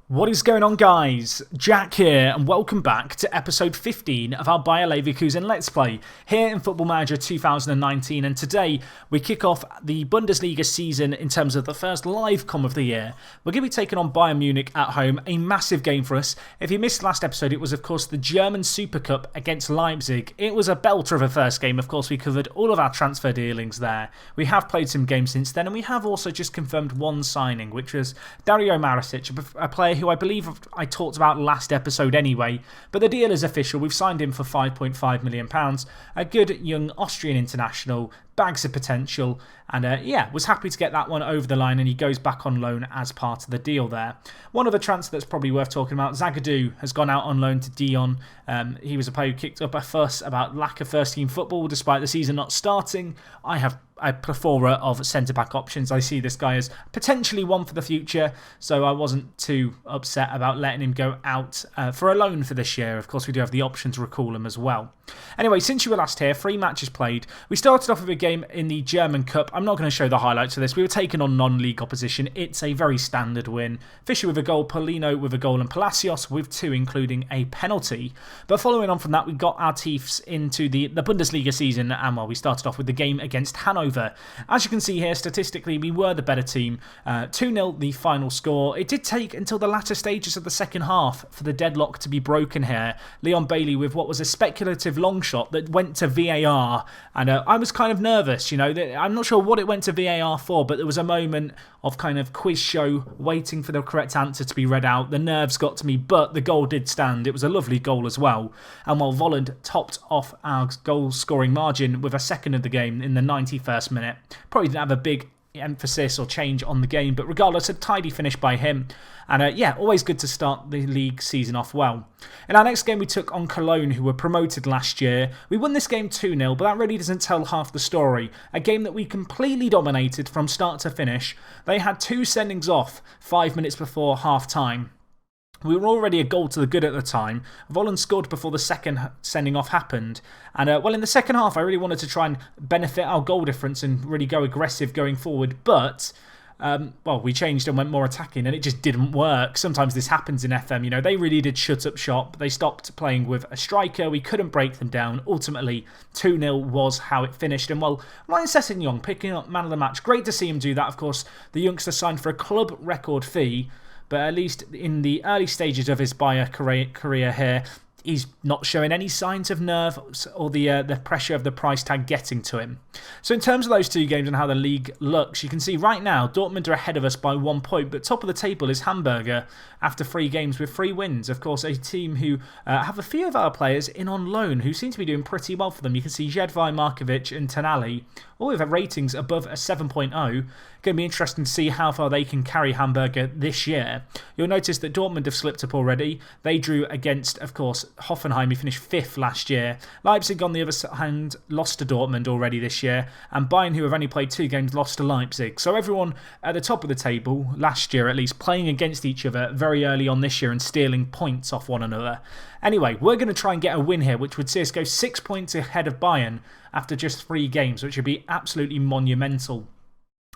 What is going on, guys? Jack here, and welcome back to episode 15 of our RB Leverkusen Let's Play here in Football Manager 2019. And today we kick off the Bundesliga season in terms of the first live com of the year. We're going to be taking on Bayern Munich at home, a massive game for us. If you missed last episode, it was of course the German Super Cup against Leipzig. It was a belter of a first game. Of course, we covered all of our transfer dealings there. We have played some games since then, and we have also just confirmed one signing, which was Dario Marasic, a player who I believe I talked about last episode anyway, but the deal is official. We've signed him for £5.5 million. A good young Austrian international, bags of potential, and yeah, was happy to get that one over the line, and he goes back on loan as part of the deal there. One other transfer that's probably worth talking about, Zagadou has gone out on loan to Dijon. He was a player who kicked up a fuss about lack of first-team football despite the season not starting. I have a plethora of centre-back options. I see this guy as potentially one for the future, so I wasn't too upset about letting him go out for a loan for this year. Of course, we do have the option to recall him as well. Anyway, since you were last here, 3 matches played. We started off with a game in the German Cup. I'm not going to show the highlights of this. We were taking on non-league opposition. It's a very standard win. Fischer with a goal, Polino with a goal, and Palacios with 2, including a penalty. But following on from that, we got our teeth into the Bundesliga season, and well, we started off with the game against Hanover. As you can see here, statistically, we were the better team. 2-0 the final score. It did take until the latter stages of the second half for the deadlock to be broken here. Leon Bailey with what was a speculative long shot that went to VAR, and I was kind of nervous, you know. I'm not sure what it went to VAR for, but there was a moment of kind of quiz show waiting for the correct answer to be read out. The nerves got to me, but the goal did stand. It was a lovely goal as well. And while Volland topped off our goal scoring margin with a second of the game in the 91st minute, probably didn't have a big emphasis or change on the game, but regardless, a tidy finish by him. And yeah, always good to start the league season off well. In our next game, we took on Cologne, who were promoted last year. We won this game 2-0, but that really doesn't tell half the story. A game that we completely dominated from start to finish. They had 2 sendings off 5 minutes before half time. We were already a goal to the good at the time. Volland scored before the second sending off happened. And well, in the second half, I really wanted to try and benefit our goal difference and really go aggressive going forward. But, well, we changed and went more attacking, and it just didn't work. Sometimes this happens in FM. You know, they really did shut up shop. They stopped playing with a striker. We couldn't break them down. Ultimately, 2-0 was how it finished. And well, Ryan Sessegnon picking up man of the match. Great to see him do that. Of course, the youngster signed for a club record fee. But at least in the early stages of his Bayer career here, he's not showing any signs of nerves or the pressure of the price tag getting to him. So in terms of those 2 games and how the league looks, you can see right now Dortmund are ahead of us by 1 point, but top of the table is Hamburger after 3 games with 3 wins. Of course, a team who have a few of our players in on loan who seem to be doing pretty well for them. You can see Jedvaj, Markovic and Tonali, all with ratings above a 7.0. Going to be interesting to see how far they can carry Hamburger this year. You'll notice that Dortmund have slipped up already. They drew against, of course, Hoffenheim, who finished 5th last year. Leipzig, on the other hand, lost to Dortmund already this year. And Bayern, who have only played 2 games, lost to Leipzig. So everyone at the top of the table, last year at least, playing against each other very early on this year and stealing points off one another. Anyway, we're going to try and get a win here, which would see us go 6 points ahead of Bayern after just 3 games, which would be absolutely monumental.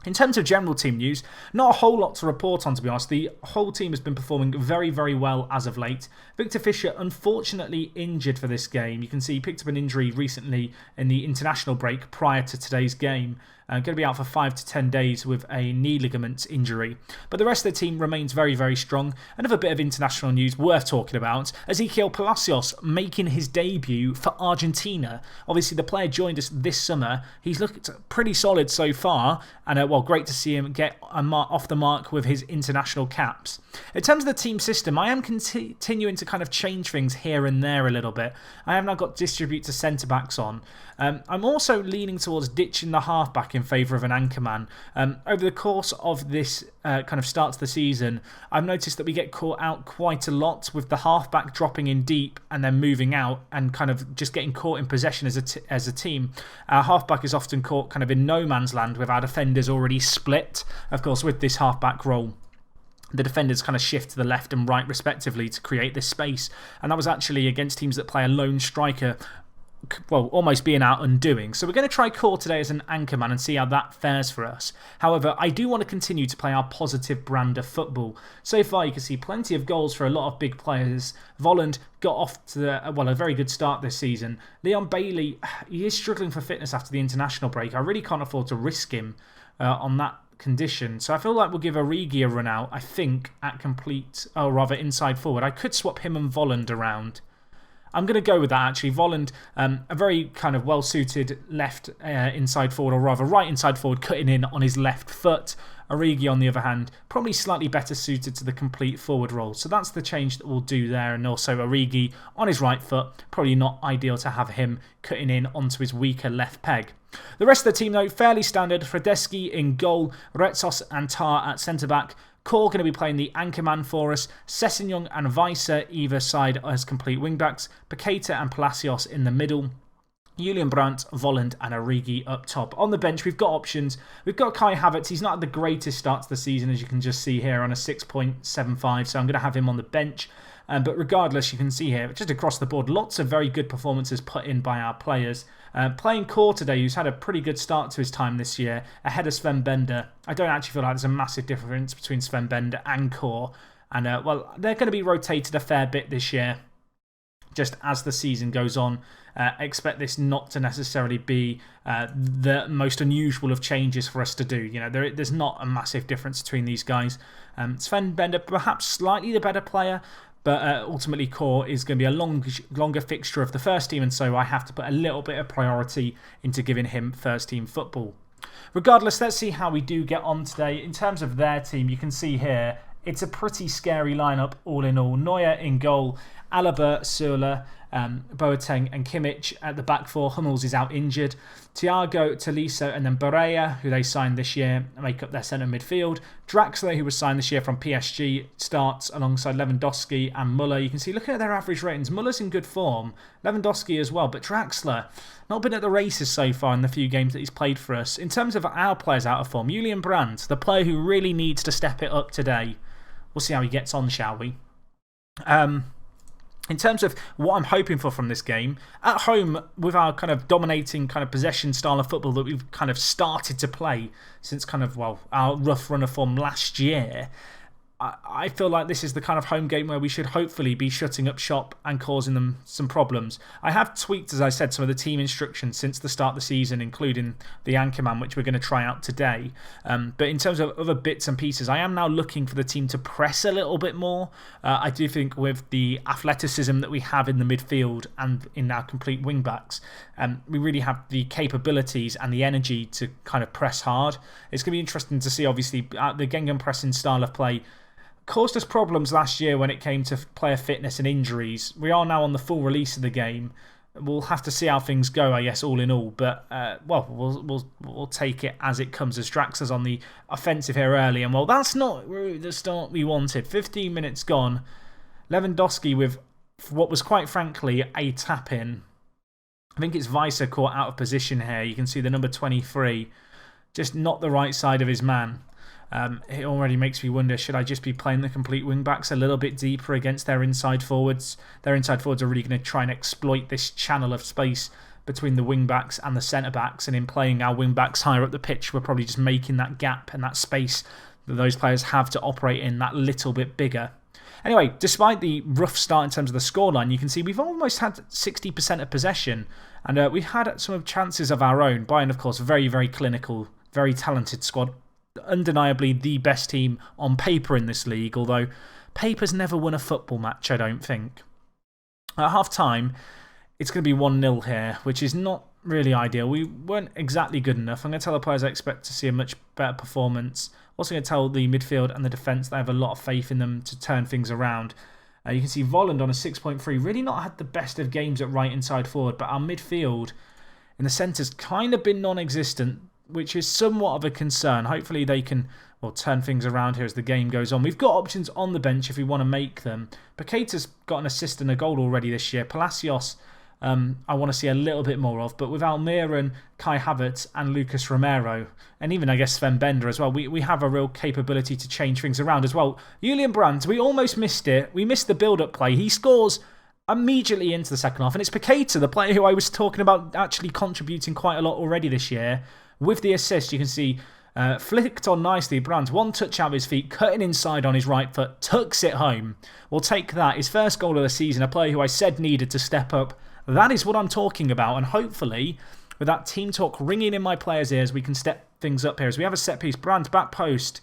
In terms of general team news, not a whole lot to report on, to be honest. The whole team has been performing very, very well as of late. Victor Fischer, unfortunately injured for this game. You can see he picked up an injury recently in the international break prior to today's game. Going to be out for 5 to 10 days with a knee ligament injury. But the rest of the team remains very, very strong. Another bit of international news worth talking about. Ezequiel Palacios making his debut for Argentina. Obviously, the player joined us this summer. He's looked pretty solid so far. And, well, great to see him get off the mark with his international caps. In terms of the team system, I am continuing to kind of change things here and there a little bit. I have now got distribute to centre-backs on. I'm also leaning towards ditching the half-back in favour of an anchorman. Over the course of this kind of start to the season, I've noticed that we get caught out quite a lot with the half-back dropping in deep and then moving out and kind of just getting caught in possession as a team. Our half-back is often caught kind of in no man's land with our defenders already split. Of course, with this half-back role, the defenders kind of shift to the left and right respectively to create this space. And that was actually against teams that play a lone striker well, almost being our undoing. So we're going to try Core today as an anchorman and see how that fares for us. However, I do want to continue to play our positive brand of football. So far, you can see plenty of goals for a lot of big players. Volland got off to a very good start this season. Leon Bailey, he is struggling for fitness after the international break. I really can't afford to risk him on that condition. So I feel like we'll give Origi a run out, I think, at inside forward. I could swap him and Volland around. I'm going to go with that, actually. Volland, a very kind of well-suited left inside forward, or rather right inside forward, cutting in on his left foot. Origi, on the other hand, probably slightly better suited to the complete forward role. So that's the change that we'll do there. And also Origi on his right foot, probably not ideal to have him cutting in onto his weaker left peg. The rest of the team, though, fairly standard. Fredeschi in goal, Retsos and Tar at centre-back. Core going to be playing the anchorman for us. Sessegnon and Weiser either side as complete wingbacks. Paqueta and Palacios in the middle. Julian Brandt, Volland and Origi up top. On the bench, we've got options. We've got Kai Havertz. He's not had the greatest start to the season, as you can just see here, on a 6.75. So I'm going to have him on the bench. But regardless, you can see here, just across the board, lots of very good performances put in by our players. Playing Core today, who's had a pretty good start to his time this year, ahead of Sven Bender. I don't actually feel like there's a massive difference between Sven Bender and Core. And, well, they're going to be rotated a fair bit this year, just as the season goes on. Expect this not to necessarily be the most unusual of changes for us to do. You know, there's not a massive difference between these guys. Sven Bender, perhaps slightly the better player, but ultimately Core is going to be a longer fixture of the first team, and so I have to put a little bit of priority into giving him first team football. Regardless, let's see how we do get on today. In terms of their team, you can see here, it's a pretty scary lineup all in all. Neuer in goal, Alaba, Söler, Boateng and Kimmich at the back four. Hummels is out injured. Thiago, Tolisso and then Barella, who they signed this year, make up their centre midfield. Draxler, who was signed this year from PSG, starts alongside Lewandowski and Muller. You can see, looking at their average ratings, Muller's in good form. Lewandowski as well, but Draxler, not been at the races so far in the few games that he's played for us. In terms of our players out of form, Julian Brandt, the player who really needs to step it up today. We'll see how he gets on, shall we? In terms of what I'm hoping for from this game, at home, with our kind of dominating kind of possession style of football that we've kind of started to play since kind of, well, our rough run of form last year, I feel like this is the kind of home game where we should hopefully be shutting up shop and causing them some problems. I have tweaked, as I said, some of the team instructions since the start of the season, including the Anchorman, which we're going to try out today. But in terms of other bits and pieces, I am now looking for the team to press a little bit more. I do think with the athleticism that we have in the midfield and in our complete wing-backs, we really have the capabilities and the energy to kind of press hard. It's going to be interesting to see, obviously, the gegenpressing style of play caused us problems last year when it came to player fitness and injuries. We are now on the full release of the game. We'll have to see how things go, I guess, all in all. But, well, we'll take it as it comes, as Draxler's on the offensive here early. And, well, that's not the start we wanted. 15 minutes gone. Lewandowski with what was, quite frankly, a tap-in. I think it's Weiser caught out of position here. You can see the number 23. Just not the right side of his man. It already makes me wonder, should I just be playing the complete wing-backs a little bit deeper against their inside forwards? Their inside forwards are really going to try and exploit this channel of space between the wing-backs and the centre-backs, and in playing our wing-backs higher up the pitch, we're probably just making that gap and that space that those players have to operate in that little bit bigger. Anyway, despite the rough start in terms of the scoreline, you can see we've almost had 60% of possession, and we've had some chances of our own. Bayern, of course, very, very clinical, very talented squad. Undeniably the best team on paper in this league, although paper's never won a football match, I don't think. At half-time, it's going to be 1-0 here, which is not really ideal. We weren't exactly good enough. I'm going to tell the players I expect to see a much better performance. Also going to tell the midfield and the defence that I have a lot of faith in them to turn things around. You can see Volland on a 6.3, really not had the best of games at right inside forward, but our midfield in the centre's kind of been non-existent, which is somewhat of a concern. Hopefully they can, well, turn things around here as the game goes on. We've got options on the bench if we want to make them. Paqueta's got an assist and a goal already this year. Palacios, I want to see a little bit more of. But with Almiron, Kai Havertz and Lucas Romero, and even, I guess, Sven Bender as well, we have a real capability to change things around as well. Julian Brandt, we almost missed it. We missed the build-up play. He scores immediately into the second half. And it's Paqueta, the player who I was talking about actually contributing quite a lot already this year. With the assist, you can see flicked on nicely. Brandt, one touch out of his feet, cutting inside on his right foot, tucks it home. We'll take that. His first goal of the season, a player who I said needed to step up. That is what I'm talking about. And hopefully, with that team talk ringing in my players' ears, we can step things up here. As we have a set piece, Brandt, back post.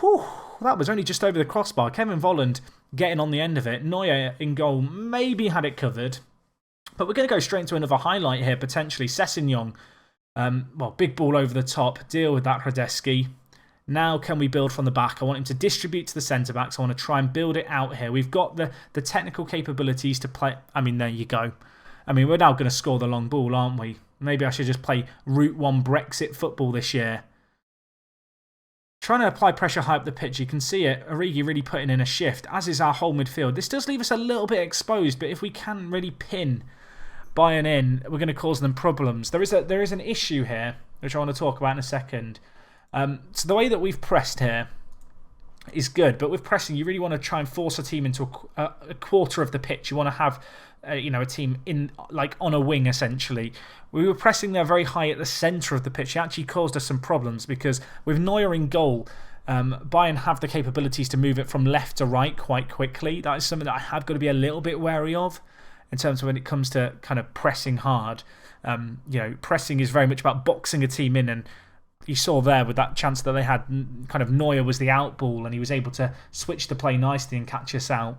Whew, that was only just over the crossbar. Kevin Volland getting on the end of it. Neuer in goal maybe had it covered. But we're going to go straight into another highlight here, potentially. Sessegnon. Well, big ball over the top. Deal with that, Hradeski. Now can we build from the back? I want him to distribute to the centre-backs. I want to try and build it out here. We've got the technical capabilities to play. I mean, there you go. I mean, we're now going to score the long ball, aren't we? Maybe I should just play Route 1 Brexit football this year. Trying to apply pressure high up the pitch. You can see it. Origi really putting in a shift, as is our whole midfield. This does leave us a little bit exposed, but if we can really pin Bayern in, we're going to cause them problems. There is an issue here, which I want to talk about in a second. So the way that we've pressed here is good, but with pressing, you really want to try and force a team into a quarter of the pitch. You want to have a team in on a wing, essentially. We were pressing there very high at the centre of the pitch. It actually caused us some problems because with Neuer in goal, Bayern have the capabilities to move it from left to right quite quickly. That is something that I have got to be a little bit wary of in terms of when it comes to kind of pressing hard. Pressing is very much about boxing a team in, and you saw there with that chance that they had, kind of Neuer was the out ball and he was able to switch the play nicely and catch us out.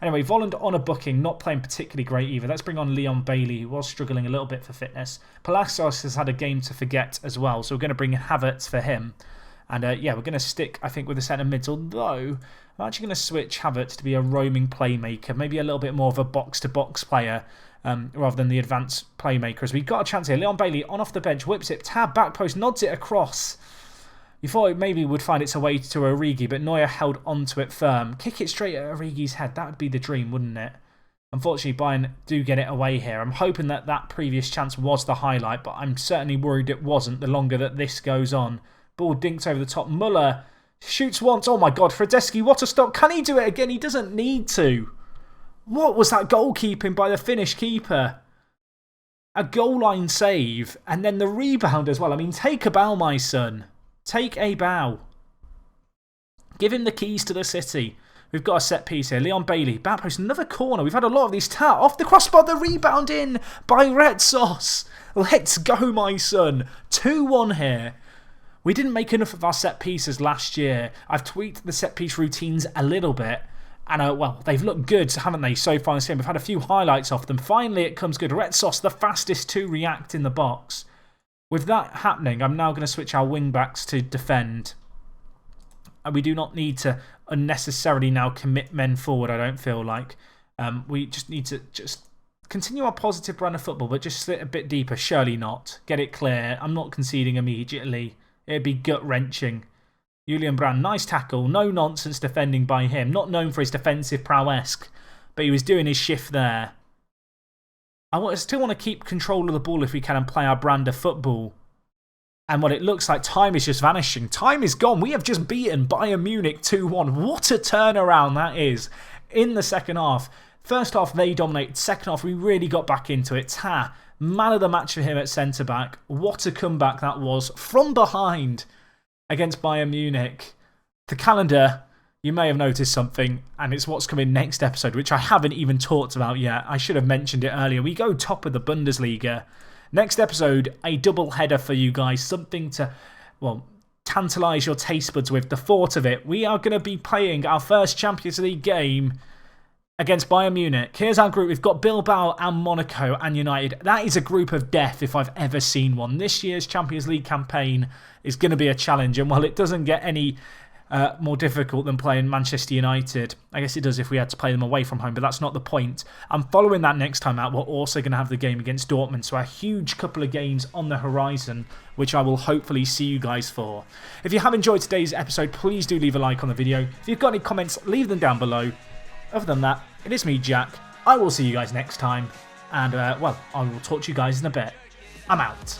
Anyway, Volland on a booking, not playing particularly great either. Let's bring on Leon Bailey, who was struggling a little bit for fitness. Palacios has had a game to forget as well, so we're going to bring Havertz for him. And we're going to stick, I think, with the centre mids, although I'm actually going to switch Havertz to be a roaming playmaker, maybe a little bit more of a box-to-box player rather than the advanced playmaker. As we've got a chance here. Leon Bailey on off the bench, whips it, tab, back post, nods it across. You thought it maybe would find its way to Origi, but Neuer held onto it firm. Kick it straight at Origi's head. That would be the dream, wouldn't it? Unfortunately, Bayern do get it away here. I'm hoping that that previous chance was the highlight, but I'm certainly worried it wasn't the longer that this goes on. Ball dinks over the top. Muller shoots once. Oh my God, Hradeski, what a stop. Can he do it again? He doesn't need to. What was that goalkeeping by the Finnish keeper? A goal line save and then the rebound as well. I mean, take a bow, my son. Take a bow. Give him the keys to the city. We've got a set piece here. Leon Bailey, back post, another corner. We've had a lot of these. Off the crossbar, the rebound in by Retsos. Let's go, my son. 2-1 here. We didn't make enough of our set pieces last year. I've tweaked the set piece routines a little bit. And, well, they've looked good, haven't they, so far in this game? We've had a few highlights off them. Finally, it comes good. Retsos, the fastest to react in the box. With that happening, I'm now going to switch our wing-backs to defend. And we do not need to unnecessarily now commit men forward, I don't feel like. We just need to continue our positive run of football, but just sit a bit deeper. Surely not. Get it clear. I'm not conceding immediately. It'd be gut-wrenching. Julian Brand, nice tackle. No nonsense defending by him. Not known for his defensive prowess, but he was doing his shift there. I still want to keep control of the ball if we can and play our brand of football. And what it looks like, time is just vanishing. Time is gone. We have just beaten Bayern Munich 2-1. What a turnaround that is in the second half. First half, they dominated. Second half, we really got back into it. Man of the match for him at centre-back. What a comeback that was from behind against Bayern Munich. The calendar, you may have noticed something, and it's what's coming next episode, which I haven't even talked about yet. I should have mentioned it earlier. We go top of the Bundesliga. Next episode, a double header for you guys. Something to, well, tantalise your taste buds with. The thought of it. We are going to be playing our first Champions League game against Bayern Munich. Here's our group. We've got Bilbao and Monaco and United. That is a group of death if I've ever seen one. This year's Champions League campaign is going to be a challenge. And while it doesn't get any more difficult than playing Manchester United, I guess it does if we had to play them away from home, but that's not the point. And following that next time out, we're also going to have the game against Dortmund. So a huge couple of games on the horizon, which I will hopefully see you guys for. If you have enjoyed today's episode, please do leave a like on the video. If you've got any comments, leave them down below. Other than that, it is me, Jack. I will see you guys next time. And, well, I will talk to you guys in a bit. I'm out.